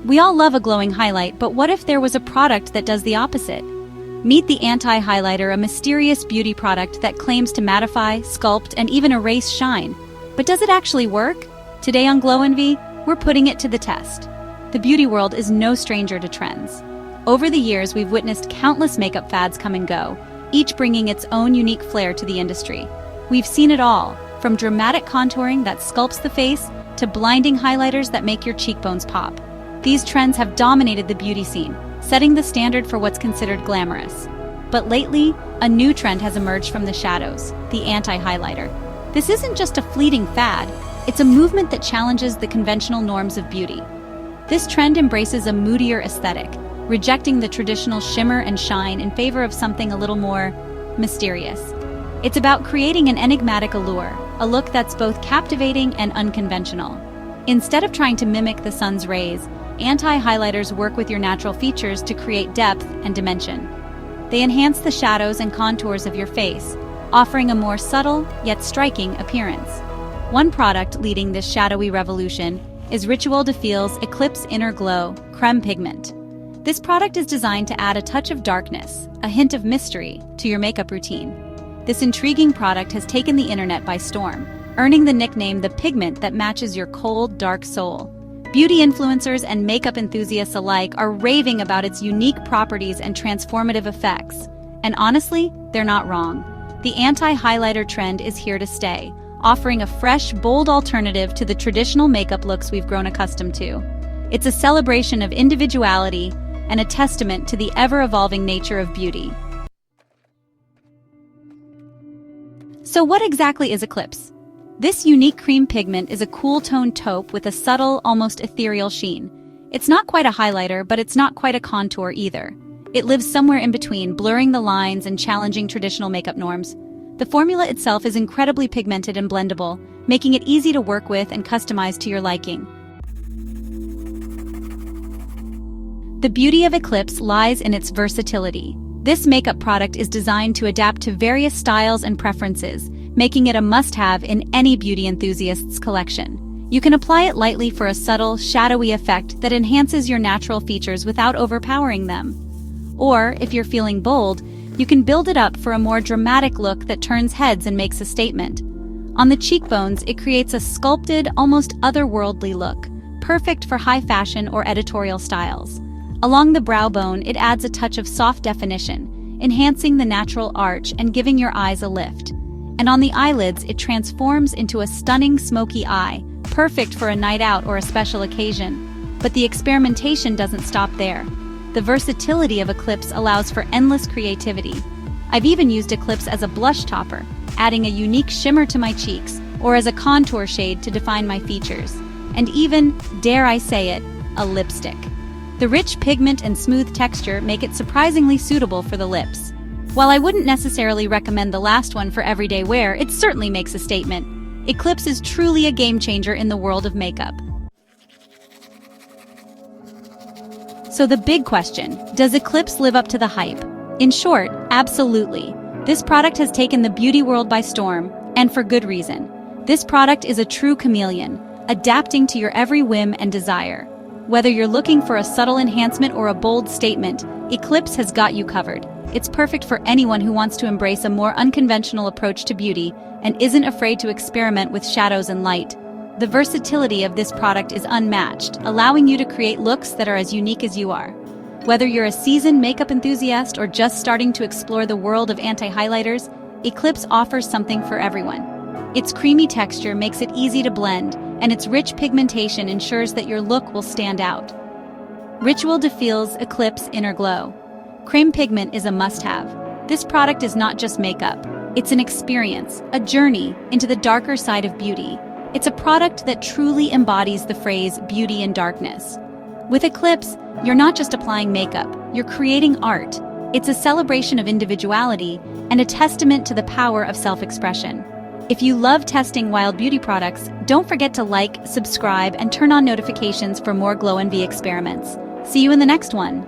We all love a glowing highlight, but what if there was a product that does the opposite? Meet the Anti-Highlighter, a mysterious beauty product that claims to mattify, sculpt, and even erase shine. But does it actually work? Today on Glowenvy, we're putting it to the test. The beauty world is no stranger to trends. Over the years, we've witnessed countless makeup fads come and go, each bringing its own unique flair to the industry. We've seen it all, from dramatic contouring that sculpts the face to blinding highlighters that make your cheekbones pop. These trends have dominated the beauty scene, setting the standard for what's considered glamorous. But lately, a new trend has emerged from the shadows, the anti-highlighter. This isn't just a fleeting fad, it's a movement that challenges the conventional norms of beauty. This trend embraces a moodier aesthetic, rejecting the traditional shimmer and shine in favor of something a little more mysterious. It's about creating an enigmatic allure, a look that's both captivating and unconventional. Instead of trying to mimic the sun's rays, anti-highlighters work with your natural features to create depth and dimension. They enhance the shadows and contours of your face, offering a more subtle yet striking appearance. One product leading this shadowy revolution is Fille's Eclipse Inner Glow Creme Pigment. This product is designed to add a touch of darkness, a hint of mystery, to your makeup routine. This intriguing product has taken the internet by storm, earning the nickname the pigment that matches your cold, dark soul. Beauty influencers and makeup enthusiasts alike are raving about its unique properties and transformative effects. And honestly, they're not wrong. The anti-highlighter trend is here to stay, offering a fresh, bold alternative to the traditional makeup looks we've grown accustomed to. It's a celebration of individuality and a testament to the ever-evolving nature of beauty. So what exactly is Eclipse? This unique cream pigment is a cool-toned taupe with a subtle, almost ethereal sheen. It's not quite a highlighter, but it's not quite a contour either. It lives somewhere in between, blurring the lines and challenging traditional makeup norms. The formula itself is incredibly pigmented and blendable, making it easy to work with and customize to your liking. The beauty of Eclipse lies in its versatility. This makeup product is designed to adapt to various styles and preferences, making it a must-have in any beauty enthusiast's collection. You can apply it lightly for a subtle, shadowy effect that enhances your natural features without overpowering them. Or, if you're feeling bold, you can build it up for a more dramatic look that turns heads and makes a statement. On the cheekbones, it creates a sculpted, almost otherworldly look, perfect for high fashion or editorial styles. Along the brow bone, it adds a touch of soft definition, enhancing the natural arch and giving your eyes a lift. And on the eyelids, it transforms into a stunning smoky eye, perfect for a night out or a special occasion. But the experimentation doesn't stop there. The versatility of Eclipse allows for endless creativity. I've even used Eclipse as a blush topper, adding a unique shimmer to my cheeks, or as a contour shade to define my features. And even, dare I say it, a lipstick. The rich pigment and smooth texture make it surprisingly suitable for the lips. While I wouldn't necessarily recommend the last one for everyday wear, it certainly makes a statement. Eclipse is truly a game changer in the world of makeup. So the big question, does Eclipse live up to the hype? In short, absolutely. This product has taken the beauty world by storm, and for good reason. This product is a true chameleon, adapting to your every whim and desire. Whether you're looking for a subtle enhancement or a bold statement, Eclipse has got you covered. It's perfect for anyone who wants to embrace a more unconventional approach to beauty and isn't afraid to experiment with shadows and light. The versatility of this product is unmatched, allowing you to create looks that are as unique as you are. Whether you're a seasoned makeup enthusiast or just starting to explore the world of anti-highlighters, Eclipse offers something for everyone. Its creamy texture makes it easy to blend, and its rich pigmentation ensures that your look will stand out. Fille's Eclipse Inner Glow Creme Pigment is a must-have. This product is not just makeup. It's an experience, a journey into the darker side of beauty. It's a product that truly embodies the phrase beauty in darkness. With Eclipse, you're not just applying makeup, you're creating art. It's a celebration of individuality and a testament to the power of self-expression. If you love testing wild beauty products, don't forget to like, subscribe, and turn on notifications for more Glowenvy experiments. See you in the next one.